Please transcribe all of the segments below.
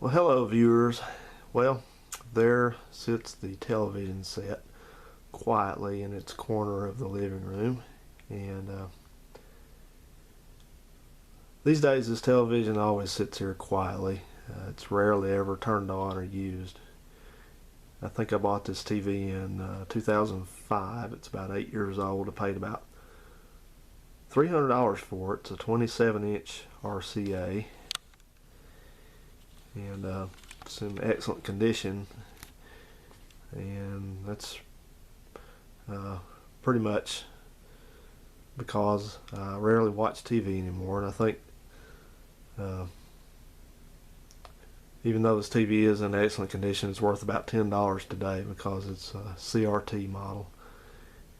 Well, hello viewers. Well, there sits the television set quietly in its corner of the living room, and these days this television always sits here quietly. It's rarely ever turned on or used. I think I bought this TV in 2005. It's about 8 years old. I paid about $300 for it. It's a 27-inch RCA, and it's in excellent condition, and that's pretty much because I rarely watch TV anymore. And I think even though this TV is in excellent condition, it's worth about $10 today because it's a CRT model,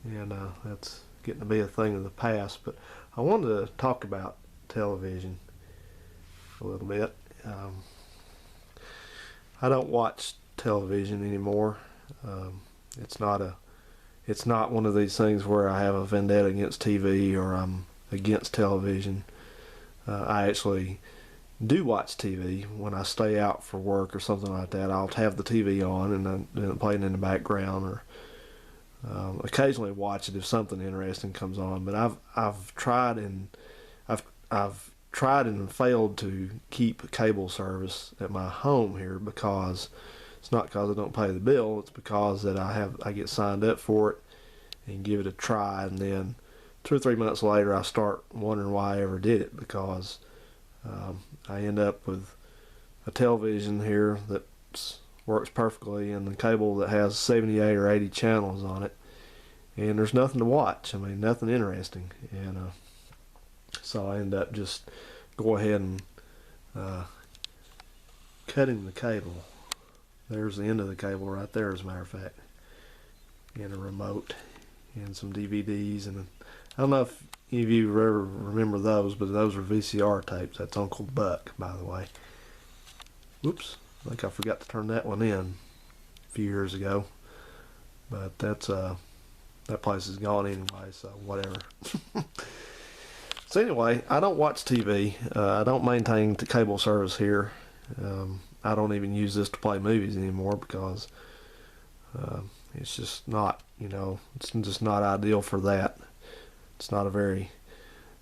and that's getting to be a thing of the past. But I wanted to talk about television a little bit. I don't watch television anymore. It's not one of these things where I have a vendetta against TV or I'm against television. I actually do watch TV when I stay out for work or something like that. I'll have the TV on and then playing in the background, or occasionally watch it if something interesting comes on. But I've tried and failed to keep cable service at my home here, because it's not because I don't pay the bill. It's because that I get signed up for it and give it a try, and then 2 or 3 months later I start wondering why I ever did it, because I end up with a television here that works perfectly and the cable that has 78 or 80 channels on it, and there's nothing to watch. I mean, nothing interesting. And so I end up just go ahead and cutting the cable. There's the end of the cable right there, as a matter of fact, and a remote and some DVDs. And I don't know if any of you ever remember those, but those were VCR tapes. That's Uncle Buck, by the way. Whoops, I think I forgot to turn that one in a few years ago, but that's that place is gone anyway, so whatever. So anyway, I don't watch TV. I don't maintain the cable service here. I don't even use this to play movies anymore, because it's just not, it's just not ideal for that. It's not a very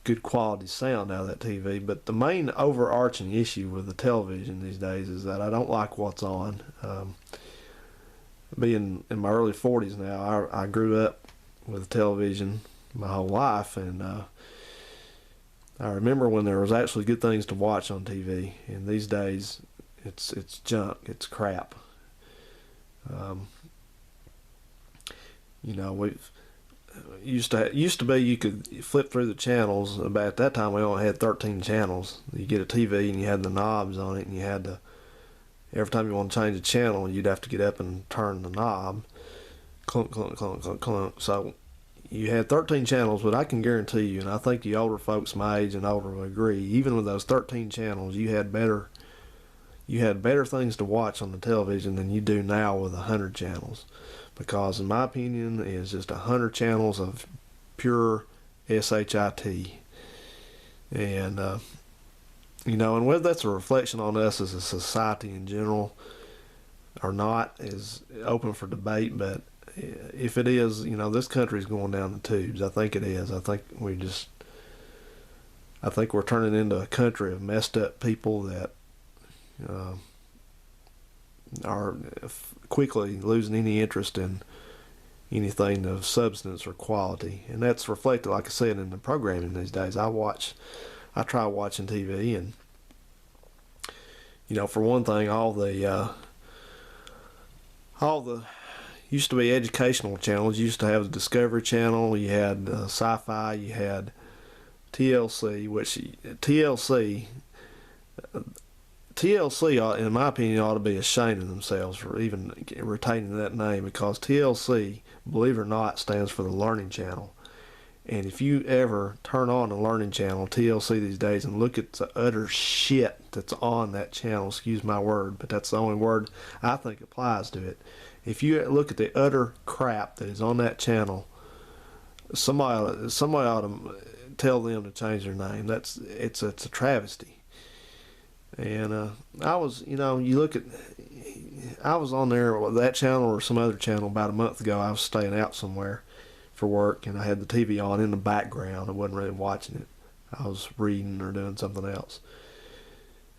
good quality sound out of that TV. But the main overarching issue with the television these days is that I don't like what's on. Being in my early 40s now, I grew up with television my whole life, and I remember when there was actually good things to watch on TV, and these days it's junk, it's crap. We've used to be you could flip through the channels. About at that time we only had 13 channels. You get a TV and you had the knobs on it, and you had to, every time you want to change a channel, you'd have to get up and turn the knob, clunk clunk clunk clunk clunk. So you had 13 channels, but I can guarantee you, and I think the older folks my age and older will agree, even with those 13 channels, you had better things to watch on the television than you do now with 100 channels. Because in my opinion, it's just 100 channels of pure shit. And and whether that's a reflection on us as a society in general or not is open for debate. But if it is, this country's going down the tubes. I think it is. I think we're turning into a country of messed up people that are quickly losing any interest in anything of substance or quality. And that's reflected, like I said, in the programming these days. I try watching TV, and for one thing, all the used to be educational channels. You used to have the Discovery Channel, you had Sci-Fi, you had TLC, which TLC, in my opinion, ought to be ashamed of themselves for even retaining that name, because TLC, believe it or not, stands for the Learning Channel. And if you ever turn on the Learning Channel, TLC, these days, and look at the utter shit that's on that channel, excuse my word, but that's the only word I think applies to it. If you look at the utter crap that is on that channel, somebody ought to tell them to change their name. It's a travesty. And I was, you look at, I was on there with that channel or some other channel about a month ago. I was staying out somewhere for work, and I had the TV on in the background. I wasn't really watching it. I was reading or doing something else.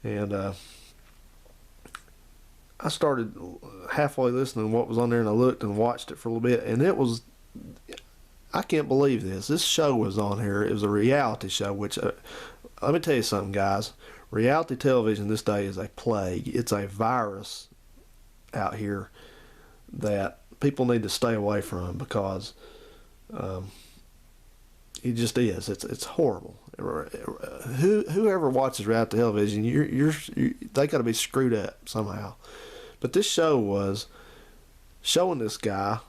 And I started halfway listening to what was on there, and I looked and watched it for a little bit, and it was, I can't believe this. This show was on here. It was a reality show, which, let me tell you something, guys. Reality television this day is a plague. It's a virus out here that people need to stay away from, because it just is. It's horrible. Whoever watches reality television, they got to be screwed up somehow. But this show was showing this guy,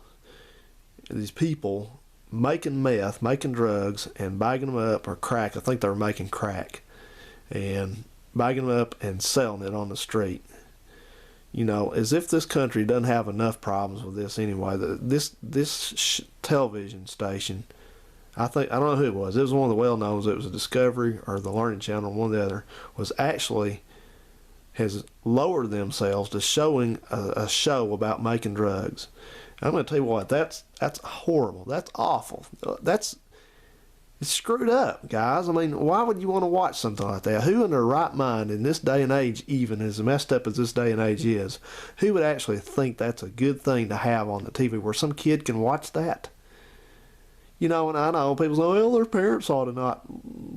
these people making meth, making drugs, and bagging them up, or crack. I think they were making crack, and bagging them up and selling it on the street. As if this country doesn't have enough problems with this anyway. This television station, I don't know who it was. It was one of the well-knowns. It was a Discovery or the Learning Channel, one or the other, has lowered themselves to showing a show about making drugs. And I'm going to tell you what, that's horrible. That's awful. It's screwed up, guys. I mean, why would you want to watch something like that? Who in their right mind in this day and age, even as messed up as this day and age is, who would actually think that's a good thing to have on the TV where some kid can watch that? And I know people say, well, their parents ought to not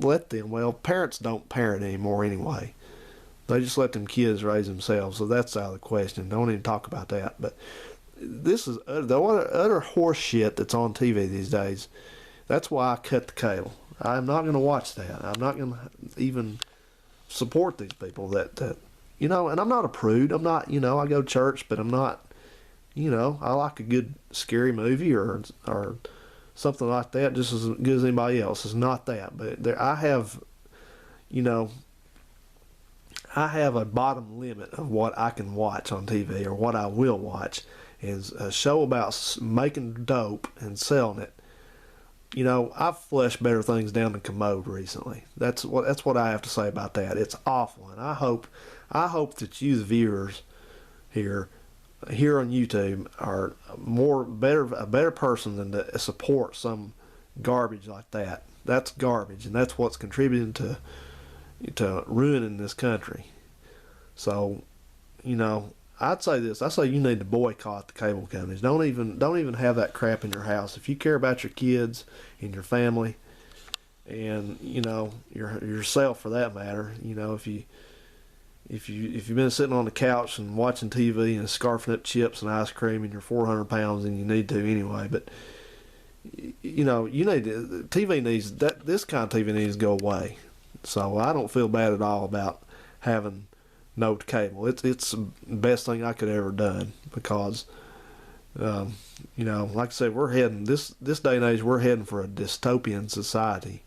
let them. Well, parents don't parent anymore anyway. They just let them kids raise themselves, so that's out of the question. Don't even talk about that. But this is the utter horse shit that's on TV these days. That's why I cut the cable. I'm not going to watch that. I'm not going to even support these people that and I'm not a prude. I'm not, I go to church, but I'm not, I like a good scary movie or something like that just as good as anybody else. It's not that. But I have a bottom limit of what I can watch on TV, or what I will watch. Is a show about making dope and selling it. I've flushed better things down the commode recently. That's what I have to say about that. It's awful, and I hope that you, the viewers here on YouTube, are a better person than to support some garbage like that. That's garbage, and that's what's contributing to ruining this country. So, I'd say this. I say you need to boycott the cable companies. Don't even have that crap in your house. If you care about your kids and your family, and yourself for that matter, if you've been sitting on the couch and watching TV and scarfing up chips and ice cream and you're 400 pounds, and you need to anyway, but you need to, this kind of TV needs to go away. So I don't feel bad at all about having no cable. It's the best thing I could ever done, because like I said, we're heading this day and age, we're heading for a dystopian society.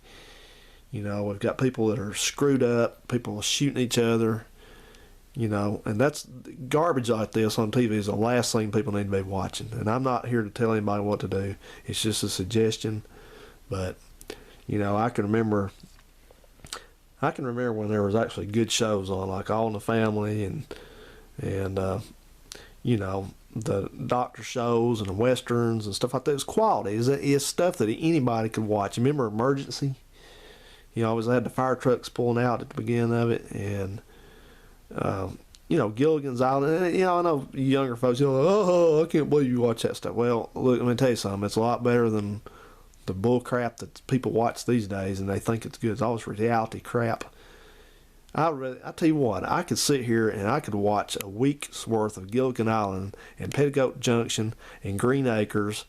We've got people that are screwed up, people shooting each other, and that's garbage like this on TV is the last thing people need to be watching. And I'm not here to tell anybody what to do. It's just a suggestion. But I can remember when there was actually good shows on, like All in the Family and the doctor shows and the westerns and stuff like that. It was quality. It's stuff that anybody could watch. Remember Emergency? Always had the fire trucks pulling out at the beginning of it, and Gilligan's Island. And, I know younger folks, oh, I can't believe you watch that stuff. Well, look, let me tell you something. It's a lot better than the bull crap that people watch these days, and they think it's good. It's all this reality crap. I tell you what, I could sit here and I could watch a week's worth of Gilligan Island and Petticoat Junction and Green Acres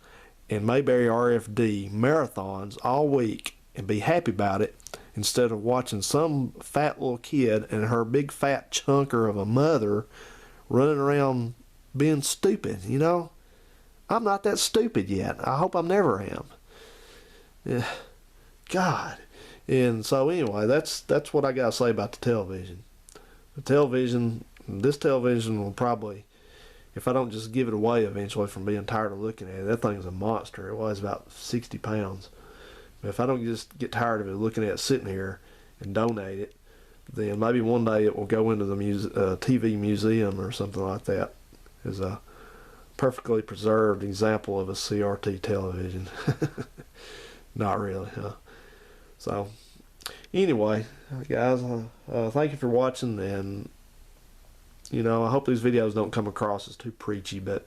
and Mayberry RFD marathons all week and be happy about it, instead of watching some fat little kid and her big fat chunker of a mother running around being stupid. I'm not that stupid yet. I hope I never am. God. And so anyway, that's what I gotta say about the television. This television will probably, if I don't just give it away eventually from being tired of looking at it, that thing's a monster. It weighs about 60 pounds. But if I don't just get tired of it looking at it sitting here and donate it, then maybe one day it will go into the TV museum or something like that as a perfectly preserved example of a CRT television. Not really, huh? So, anyway, guys, thank you for watching, and I hope these videos don't come across as too preachy, but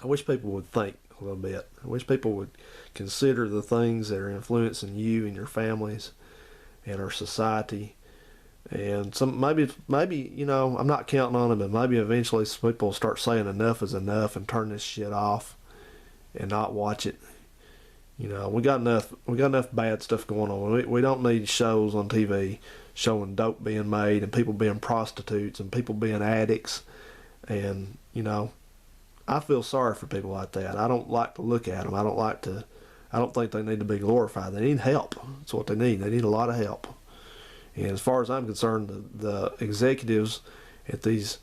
I wish people would think a little bit. I wish people would consider the things that are influencing you and your families and our society. And maybe I'm not counting on it, but maybe eventually some people will start saying enough is enough and turn this shit off and not watch it. We got enough bad stuff going on. We don't need shows on TV showing dope being made and people being prostitutes and people being addicts. And I feel sorry for people like that. I don't like to look at them. I don't think they need to be glorified. They need help. That's what they need. They need a lot of help. And as far as I'm concerned, the executives at these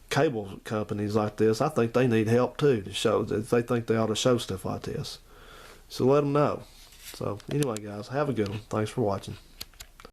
cable companies like this, I think they need help too, to show that they think they ought to show stuff like this. So let them know. So anyway, guys, have a good one. Thanks for watching.